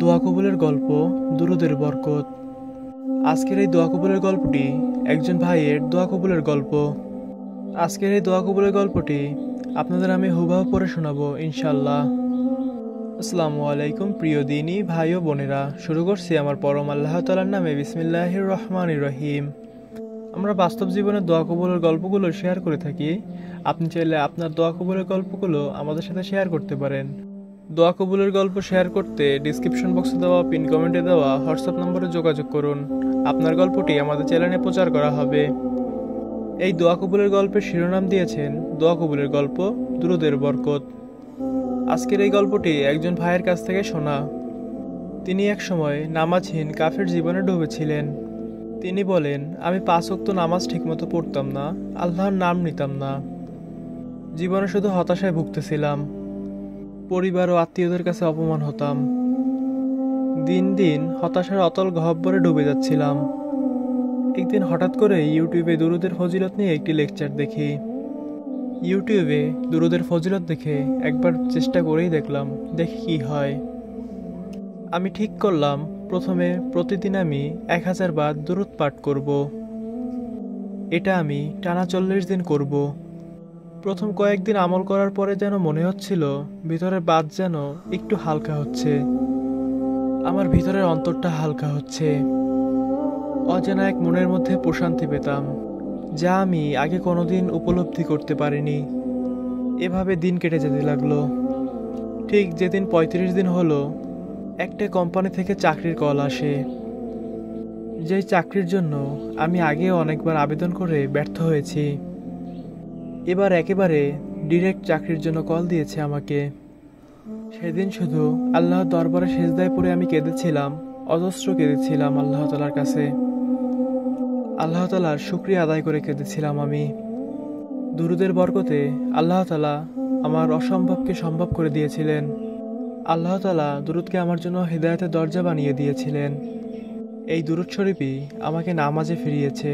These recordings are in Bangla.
দোয়া কবুলের গল্প, দুরুদের বরকত। আজকের এই দোয়া কবুলের গল্পটি একজন ভাইয়ের দোয়া কবুলের গল্প। আজকের এই দোয়া কবুলের গল্পটি আপনাদের আমি হুবহু পড়ে শোনাবো ইনশাল্লাহ। আসসালামু আলাইকুম প্রিয় দিনী ভাই ও বোনেরা, শুরু করছি আমার পরম আল্লাহ তাআলার নামে। বিসমিল্লাহির রহমানির রহিম। আমরা বাস্তব জীবনের দোয়া কবুলের গল্পগুলো শেয়ার করে থাকি। আপনি চাইলে আপনার দোয়া কবুলের গল্পগুলো আমাদের সাথে শেয়ার করতে পারেন। দোয়া কবুলের গল্প শেয়ার করতে ডিসক্রিপশন বক্সে দেওয়া পিন কমেন্টে দেওয়া হোয়াটসঅ্যাপ নম্বরে যোগাযোগ করুন। আপনার গল্পটি আমাদের চ্যানেলে প্রচার করা হবে। এই দোয়া কবুলের গল্পের শিরোনাম দিয়েছেন দোয়া কবুলের গল্প, দুরুদের বরকত। আজকের এই গল্পটি একজন ভাইয়ের কাছ থেকে শোনা। তিনি একসময় নামাজহীন কাফের জীবনে ডুবেছিলেন। তিনি বলেন, আমি 5 ওয়াক্ত নামাজ ঠিকমতো পড়তাম না, আল্লাহর নাম নিতাম না। জীবনে শুধু হতাশায় ভুগতেছিলাম। পরিবার ও আত্মীয়দের কাছে অপমান হতাম। দিন দিন হতাশার অতল গহ্বরে ডুবে যাচ্ছিলাম। একদিন হঠাৎ করে ইউটিউবে দুরুদের ফজিলত নিয়ে একটি লেকচার দেখি। ইউটিউবে দুরুদের ফজিলত দেখে একবার চেষ্টা করেই দেখলাম, দেখি কি হয়। আমি ঠিক করলাম প্রথমে প্রতিদিন আমি 1000 বার দুরুদ পাঠ করব। এটা আমি টানা 40 দিন করব। প্রথম কয়েকদিন আমল করার পরে যেন মনে হচ্ছিল ভিতরের বাত যেন একটু হালকা হচ্ছে। আমার ভিতরের অন্তরটা হালকা হচ্ছে। অজানা এক মনের মধ্যে প্রশান্তি পেতাম, যা আমি আগে কোনোদিন উপলব্ধি করতে পারিনি। এভাবে দিন কেটে যেতে লাগলো। ঠিক যেদিন 35 দিন হলো, একটা কোম্পানি থেকে চাকরির কল আসে। যেই চাকরির জন্য আমি আগেও অনেকবার আবেদন করে ব্যর্থ হয়েছি। এবার একেবারে ডিরেক্ট চাকরির জন্য কল দিয়েছে আমাকে। সেদিন শুধু আল্লাহর দরবারে সেজদায় পড়ে আমি কেঁদেছিলাম, অজস্র কেঁদেছিলাম আল্লাহ তাআলার কাছে। আল্লাহ তাআলার শুকরিয়া আদায় করে কেঁদেছিলাম আমি। দুরুদের বরকতে আল্লাহ তাআলা আমার অসম্ভবকে সম্ভব করে দিয়েছিলেন। আল্লাহ তাআলা দুরুদকে আমার জন্য হিদায়াতের দরজা বানিয়ে দিয়েছিলেন। এই দুরুদ শরীফই আমাকে নামাজে ফিরিয়েছে,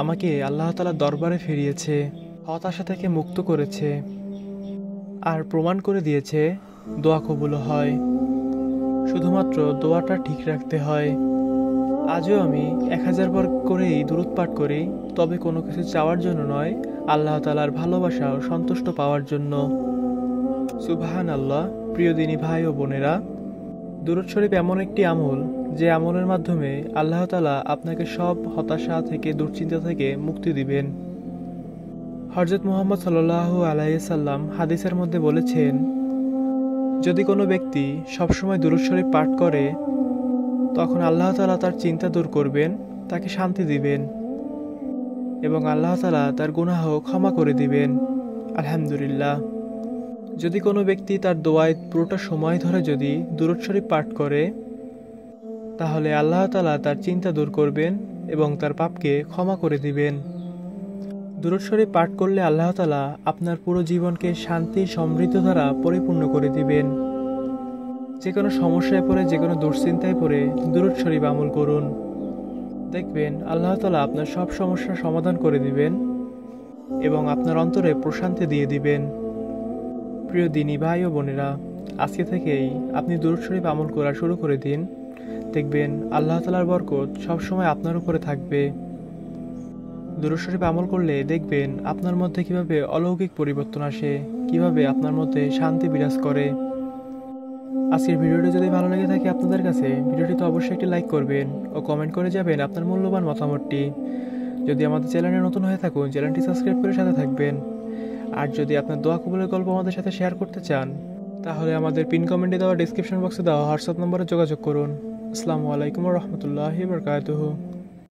আমাকে আল্লাহ তাআলার দরবারে ফিরিয়েছে, হতাশা থেকে মুক্ত করেছে, আর প্রমাণ করে দিয়েছে দোয়া কবুল হয়। শুধুমাত্র দোয়াটা ঠিক রাখতে হয়। আজও আমি 1000 বার করেই দুরুদ পাঠ করি, তবে কোনো কিছু চাওয়ার জন্য নয়, আল্লাহ তাআলার ভালোবাসা ও সন্তুষ্ট পাওয়ার জন্য। সুবহানাল্লাহ। প্রিয় দিনী ভাই ও বোনেরা, দুরুদ শরীফ এমন একটি আমল, যে আমলের মাধ্যমে আল্লাহ তাআলা আপনাকে সব হতাশা থেকে, দুশ্চিন্তা থেকে মুক্তি দিবেন। হযরত মুহাম্মদ সাল্লাল্লাহু আলাইহি সাল্লাম হাদিসের মধ্যে বলেছেন, যদি কোনো ব্যক্তি সবসময় দুরুদ শরীফ পাঠ করে, তখন আল্লাহ তাআলা তার চিন্তা দূর করবেন, তাকে শান্তি দিবেন এবং আল্লাহ তাআলা তার গুনাহ ক্ষমা করে দিবেন। আলহামদুলিল্লাহ। যদি কোনো ব্যক্তি তার দোয়ায় পুরোটা সময় ধরে যদি দুরুদ শরীফ পাঠ করে, তাহলে আল্লাহ তাআলা তার চিন্তা দূর করবেন এবং তার পাপকে ক্ষমা করে দিবেন। দুরুদ শরীফ পাঠ করলে আল্লাহ তাআলা আপনার পুরো জীবনকে শান্তি সমৃদ্ধ দ্বারা পরিপূর্ণ করে দিবেন। যে কোনো সমস্যায় পড়ে, যে কোনো দুশ্চিন্তায় পড়ে দুরুদ শরীফ আমল করুন। দেখবেন আল্লাহ তাআলা আপনার সব সমস্যার সমাধান করে দিবেন এবং আপনার অন্তরে প্রশান্তি দিয়ে দিবেন। প্রিয় দিনী ভাই ও বোনেরা, আজকে থেকেই আপনি দুরুদ শরীফ আমল করা শুরু করে দিন। দেখবেন আল্লাহ তাআলার বরকত সবসময় আপনার উপরে থাকবে। দুরুদ শরীফ আমল করলে দেখবেন আপনার মধ্যে কিভাবে অলৌকিক পরিবর্তন আসে, কিভাবে আপনার মধ্যে শান্তি বিরাজ করে। আজকের ভিডিওটি যদি ভালো লেগে থাকে আপনাদের কাছে, ভিডিওটিতে অবশ্যই একটি লাইক করবেন ও কমেন্ট করে যাবেন আপনার মূল্যবান মতামতটি। যদি আমাদের চ্যানেলে নতুন হয়ে থাকুন, চ্যানেলটি সাবস্ক্রাইব করে সাথে থাকবেন। আর যদি আপনার দোয়া কবুলের গল্প আমাদের সাথে শেয়ার করতে চান, তাহলে আমাদের পিন কমেন্টে দেওয়া ডিসক্রিপশন বক্সে দেওয়া হোয়াটসঅ্যাপ নম্বরে যোগাযোগ করুন। আসসালামু আলাইকুম ওয়া রাহমাতুল্লাহি ওয়া বারাকাতুহু।